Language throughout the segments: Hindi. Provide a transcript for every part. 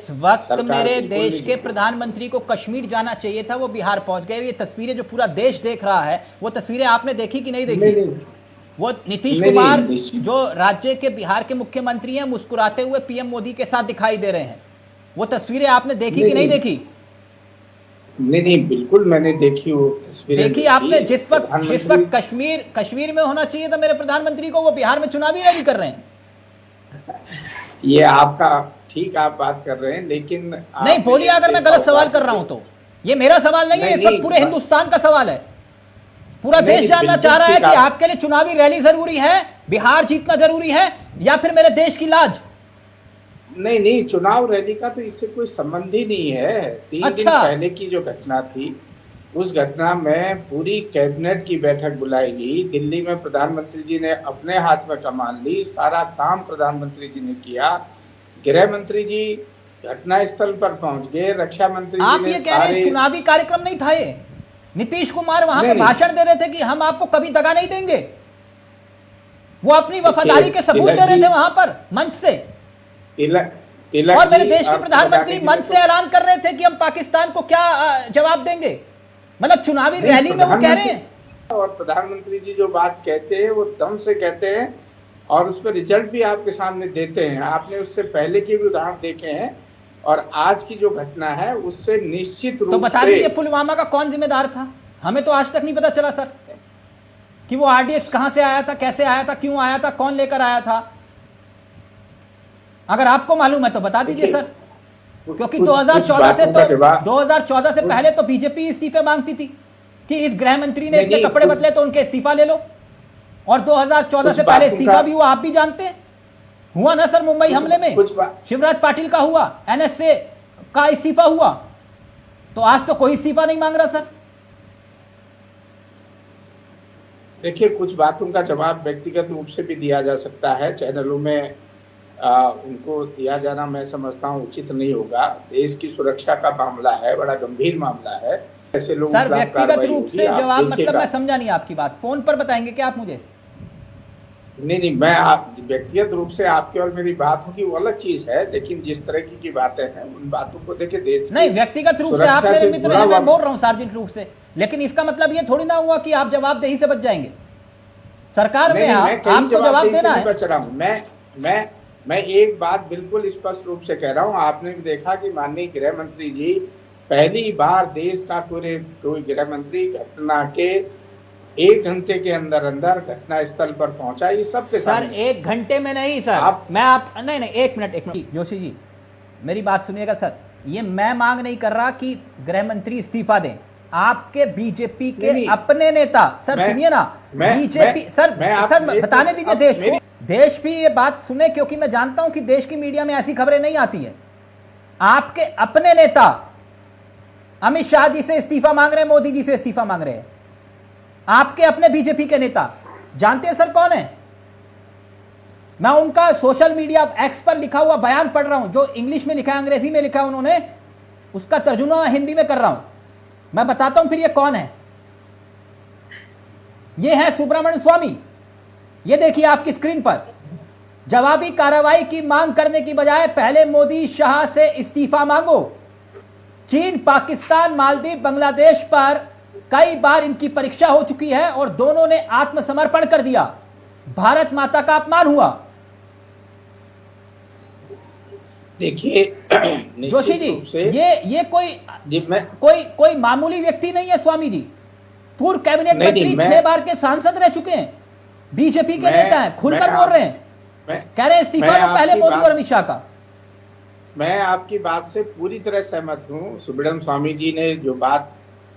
जिस वक्त मेरे देश के प्रधानमंत्री को कश्मीर जाना चाहिए था वो बिहार पहुंच गए। ये तस्वीरें जो पूरा देश देख रहा है, वो तस्वीरें आपने देखी कि नहीं देखी? वो नीतीश कुमार जो राज्य के बिहार के मुख्यमंत्री हैं, मुस्कुराते हुए पीएम मोदी के साथ दिखाई दे रहे हैं। वो तस्वीरें आपने देखी कि नहीं देखी? नहीं, बिल्कुल मैंने देखी वो तस्वीरें। देखी आपने? जिस वक्त कश्मीर में होना चाहिए था मेरे प्रधानमंत्री को, वो बिहार में चुनावी रैली कर रहे हैं। ये आपका ठीक, आप बात कर रहे हैं, लेकिन नहीं बोलिए अगर मैं गलत सवाल कर रहा हूं तो। ये मेरा सवाल नहीं है, इस वक्त पूरे हिंदुस्तान का सवाल है। पूरा देश जानना चाह रहा है कि आपके लिए चुनावी रैली जरूरी है, बिहार जीतना जरूरी है, या फिर मेरे देश की लाज? नहीं, चुनाव रैली का तो इससे कोई संबंध ही नहीं है। 3 दिन पहले की जो घटना थी, उस घटना में पूरी कैबिनेट की बैठक बुलाई गई। दिल्ली में प्रधानमंत्री जी ने अपने हाथ में कमान ली, सारा काम प्रधानमंत्री जी ने किया। गृह मंत्री जी घटना स्थल पर पहुंच गए, रक्षा मंत्री जी आप ये कह रहे हैं चुनावी कार्यक्रम नहीं था ये? नीतीश कुमार वहां पे भाषण दे रहे थे कि हम आपको कभी दगा नहीं देंगे। वो अपनी वफादारी के सबूत दे रहे थे वहां पर मंच से। और मेरे देश के प्रधानमंत्री मंच से ऐलान कर रहे थे कि हम पाकिस्तान को क्या जवाब देंगे। मतलब चुनावी रैली में वो कह रहे हैं। और प्रधानमंत्री जी जो बात कहते हैं वो दम से कहते हैं, और उस पर रिजल्ट भी आपके सामने देते हैं। आपने उससे पहले के भी उदाहरण देखे हैं, और आज की जो घटना है उससे निश्चित रूप से। तो बता दीजिए पुलवामा का कौन जिम्मेदार था? हमें तो आज तक नहीं पता चला सर कि वो आरडीएक्स कहां से आया था, कैसे आया था, क्यों आया था, कौन लेकर आया था। अगर आपको मालूम है तो बता दीजिए सर, क्योंकि 2014 से पहले तो बीजेपी इस्तीफे मांगती थी कि इस गृह मंत्री ने इतने कपड़े बदले तो उनके इस्तीफा ले लो। और 2014 से पहले इस्तीफा भी हुआ, आप भी जानते हैं। हुआ ना सर, मुंबई हमले में शिवराज पाटिल का हुआ, एनएसए का इस्तीफा हुआ। तो आज तो कोई इस्तीफा नहीं मांग रहा सर। देखिए, कुछ बातों का जवाब व्यक्तिगत रूप से भी दिया जा सकता है, चैनलों में उनको दिया जाना मैं समझता हूँ उचित नहीं होगा। देश की सुरक्षा का मामला है, बड़ा गंभीर मामला है। ऐसे लोग सर व्यक्तिगत रूप से जवाब, मतलब मैं समझा नहीं आपकी बात। फोन पर बताएंगे क्या आप मुझे? नहीं, मैं आप व्यक्तिगत रूप से आपकी और मेरी बात होगी वो अलग चीज है, लेकिन जिस तरह की बातें हैं उन बातों को देखे देश नहीं, व्यक्तिगत रूप से आप मेरे मित्र हैं, मैं बोल रहा हूँ सार्वजनिक रूप से। लेकिन इसका मतलब ये थोड़ी ना हुआ कि आप जवाबदेही से बच जाएंगे। सरकार में आपको जवाब देना है। बच रहा हूँ मैं एक बात बिल्कुल स्पष्ट रूप से कह रहा हूँ। आपने भी देखा कि माननीय गृह मंत्री जी पहली बार देश का कोई गृह मंत्री घटना के 1 घंटे के अंदर घटना स्थल पर पहुंचा। ये सबके सर 1 घंटे में नहीं सर, नहीं 1 मिनट जोशी जी मेरी बात सुनिएगा सर। ये मैं मांग नहीं कर रहा कि गृह मंत्री इस्तीफा दें। आपके बीजेपी के अपने नेता, सर सुनिए ना, बीजेपी सर बताने दीजिए देश को। देश भी ये बात सुने, क्योंकि मैं जानता हूं कि देश की मीडिया में ऐसी खबरें नहीं आती हैं। आपके अपने नेता अमित शाह जी से इस्तीफा मांग रहे हैं, मोदी जी से इस्तीफा मांग रहे हैं। आपके अपने बीजेपी के नेता जानते हैं सर कौन है? मैं उनका सोशल मीडिया एक्स पर लिखा हुआ बयान पढ़ रहा हूं, जो इंग्लिश में लिखा है, अंग्रेजी में लिखा है उन्होंने, उसका तर्जुमा हिंदी में कर रहा हूं। मैं बताता हूं फिर ये कौन है। ये है सुब्रमण्यम स्वामी। ये देखिए आपकी स्क्रीन पर। जवाबी कार्रवाई की मांग करने की बजाय पहले मोदी शाह से इस्तीफा मांगो। चीन, पाकिस्तान, मालदीव, बांग्लादेश पर कई बार इनकी परीक्षा हो चुकी है और दोनों ने आत्मसमर्पण कर दिया। भारत माता का अपमान हुआ। देखिए जोशी जी, ये कोई मामूली व्यक्ति नहीं है स्वामी जी। पूर्व कैबिनेट मंत्री, 6 बार के सांसद रह चुके हैं, बीजेपी के नेता हैं, खुलकर बोल रहे हैं, कह रहे हैं इस्तीफा लो पहले मोदी और अमित शाह का। मैं आपकी बात से पूरी तरह सहमत हूं। सुब्रमण्यम स्वामी जी ने जो बात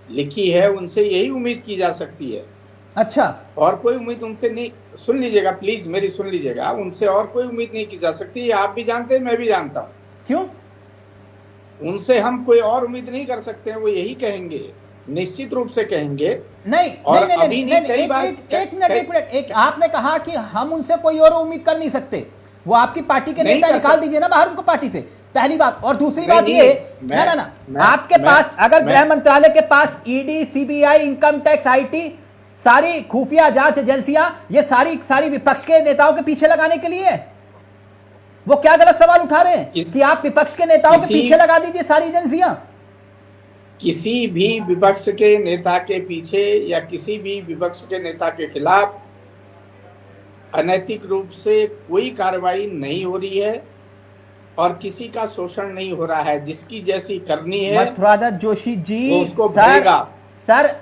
लिखी है उनसे यही उम्मीद की जा सकती है। अच्छा, और कोई उम्मीद उनसे नहीं, सुन लीजिएगा प्लीज, मेरी सुन लीजिएगा, उनसे और कोई उम्मीद नहीं की जा सकती। आप भी जानते हैं, मैं भी जानता हूं। क्यों? उनसे हम कोई और उम्मीद नहीं कर सकते हैं। वो यही कहेंगे, निश्चित रूप से कहेंगे। एक मिनट, आपने कहा कि हम उनसे कोई और उम्मीद कर नहीं सकते। वो आपकी पार्टी के नेता, निकाल दीजिए ना बाहर उनको पार्टी से, पहली बात। और दूसरी बात ये, ना आपके पास अगर गृह मंत्रालय के पास ED, CBI, income tax, IT, सारी खुफिया जांच एजेंसियां, ये सारी विपक्ष के नेताओं के पीछे लगाने के लिए है। वो क्या गलत सवाल उठा रहे हैं कि आप विपक्ष के नेताओं के पीछे लगा दीजिए सारी एजेंसियां? किसी भी विपक्ष के नेता के पीछे या किसी भी विपक्ष के नेता के खिलाफ अनैतिक रूप से कोई कार्रवाई नहीं हो रही है और किसी का शोषण नहीं हो रहा है। जिसकी जैसी करनी है मथुरादत्त जोशी जी, वो उसको भरेगा, सर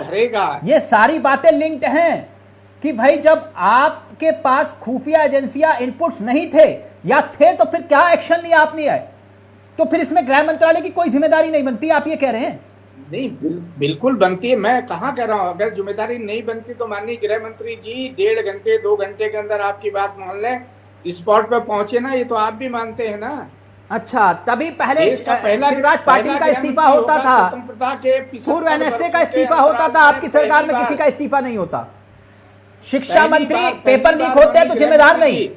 भरेगा। ये सारी बातें लिंक्ड हैं कि भाई जब आपके पास खुफिया एजेंसियां इनपुट्स नहीं थे या थे तो फिर क्या एक्शन लिया आपने है? तो फिर इसमें गृह मंत्रालय की कोई जिम्मेदारी नहीं बनती, आप ये कह रहे हैं? नहीं, बिल्कुल बनती है। मैं कहाँ कह रहा हूँ अगर जिम्मेदारी नहीं बनती तो माननीय गृह मंत्री जी 1.5 घंटे 2 घंटे के अंदर आपकी बात मान लें, स्पॉट पे पहुंचे ना, ये तो आप भी मानते हैं ना। अच्छा, तभी पहले पहला शिवराज पाटिल का इस्तीफा होता था, स्वतंत्रता के पूर्व एनएसए का इस्तीफा होता था, आपकी सरकार में किसी का इस्तीफा नहीं होता। शिक्षा मंत्री पेपर लीक होते हैं तो जिम्मेदार नहीं।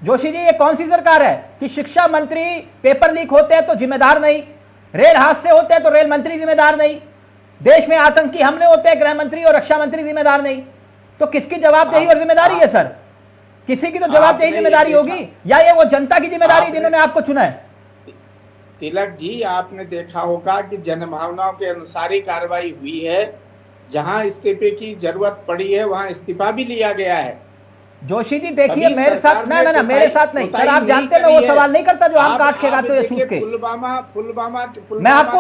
जोशी जी, ये कौन सी सरकार है कि शिक्षा मंत्री पेपर लीक होते हैं तो जिम्मेदार नहीं, रेल हादसे होते हैं तो रेल मंत्री जिम्मेदार नहीं, देश में आतंकी हमले होते हैं गृह मंत्री और रक्षा मंत्री जिम्मेदार नहीं? तो किसकी जवाबदेही और जिम्मेदारी है सर? किसी की तो जवाबदेही जिम्मेदारी होगी, या ये वो जनता की जिम्मेदारी जिन्होंने आपको चुना है? तिलक जी, आपने देखा होगा कि जनभावनाओं के अनुसार ही कार्रवाई हुई है। जहां इस्तीफे की जरूरत पड़ी है वहां इस्तीफा भी लिया गया है। जोशी जी देखिए, मेरे साथ ना मेरे साथ नहीं सर, आप जानते हैं मैं वो सवाल नहीं करता जो हम काट के खाते हैं छूट के। पुलवामा मैं आपको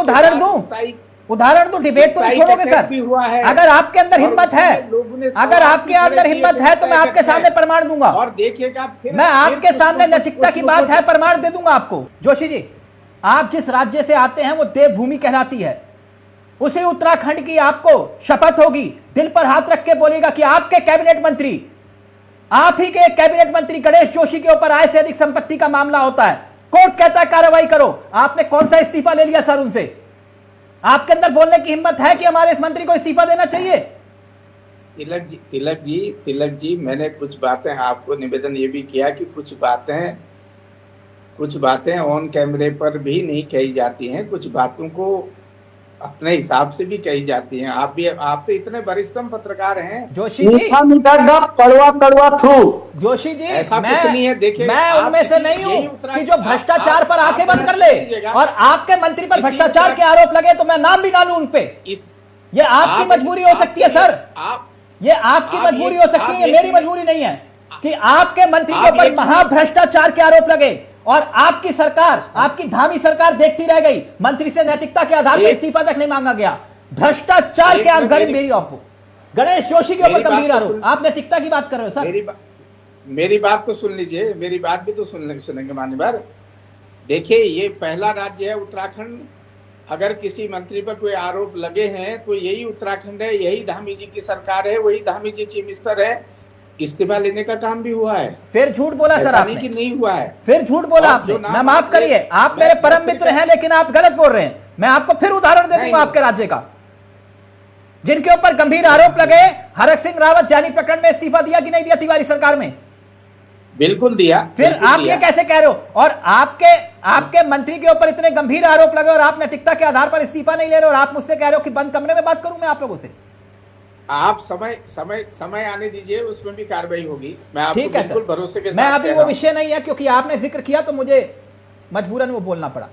उदाहरण दूं, डिबेट तो नहीं छोड़ोगे सर? अगर आपके अंदर हिम्मत है, अगर आपके अंदर हिम्मत है तो मैं आपके सामने प्रमाण दूंगा, और देखिएगा मैं आपके सामने नैतिकता की बात है, प्रमाण दे दूंगा आपको। जोशी जी, आप जिस राज्य से आते हैं वो देवभूमि कहलाती है, उसी उत्तराखंड की आपको शपथ होगी, दिल पर हाथ रख के बोलेगा कि आपके कैबिनेट मंत्री, आप ही के कैबिनेट मंत्री गणेश जोशी के ऊपर आय से अधिक संपत्ति का मामला होता है, कोर्ट कहता है कार्रवाई करो। आपने कौन सा इस्तीफा ले लिया सर उनसे? आपके अंदर बोलने की हिम्मत है कि हमारे इस मंत्री को इस्तीफा देना चाहिए? तिलक जी, मैंने कुछ बातें आपको निवेदन ये भी किया कि कुछ बातें ऑन कैमरे पर भी नहीं कही जाती हैं, कुछ बातों को अपने हिसाब से भी कही जाती हैं। आप तो इतने वरिष्ठतम पत्रकार हैं जोशी जी। कड़वा थू जोशी जी, ऐसा कुछ नहीं है। देखिए, मैं उनमें से नहीं हूं कि जो भ्रष्टाचार पर आंखें बंद कर ले, और आपके मंत्री पर भ्रष्टाचार के आरोप लगे तो मैं नाम भी ना लूं उनपे। ये आपकी मजबूरी हो सकती है सर, ये आपकी मजबूरी हो सकती है, ये मेरी मजबूरी नहीं है कि आपके मंत्री के ऊपर महाभ्रष्टाचार के आरोप लगे और आपकी सरकार, आपकी धामी सरकार देखती रह गई। मंत्री से नैतिकता के आधार पर इस्तीफा तक नहीं मांगा गया। भ्रष्टाचार के आधार मेरी आपको गणेश जोशी के ऊपर गंभीर आरोप, आप नैतिकता की बात कर रहे हो सर? मेरी बात तो सुन लीजिए, मेरी बात भी तो सुनेंगे मान्यवर। देखिए, ये पहला राज्य है उत्तराखंड, अगर किसी मंत्री पर कोई आरोप लगे हैं तो यही उत्तराखंड है, यही धामी जी की सरकार है, वही धामी जी चीफ मिनिस्टर है। इस्तीफा लेने का काम भी हुआ है। फिर झूठ बोला सर आपने कि नहीं हुआ है, फिर झूठ बोला आपने। मैं माफ करिए, आप मेरे परम मित्र हैं लेकिन आप गलत बोल रहे हैं। मैं आपको फिर उदाहरण दे दूंगा आपके राज्य का, जिनके ऊपर गंभीर आरोप लगे। हरक सिंह रावत जानी प्रकरण में इस्तीफा दिया कि नहीं दिया तिवारी सरकार में? बिल्कुल दिया। फिर आप ये कैसे कह रहे हो? और आपके मंत्री के ऊपर इतने गंभीर आरोप लगे और आप नैतिकता के आधार पर इस्तीफा नहीं ले रहे, और आप मुझसे कह रहे हो कि बंद कमरे में बात करूं मैं आप लोगों से? आप समय आने दीजिए, उसमें भी कार्रवाई होगी। मैं आपको बिल्कुल भरोसे के साथ मैं अभी वो विषय नहीं है, क्योंकि आपने जिक्र किया तो मुझे मजबूरन वो बोलना पड़ा।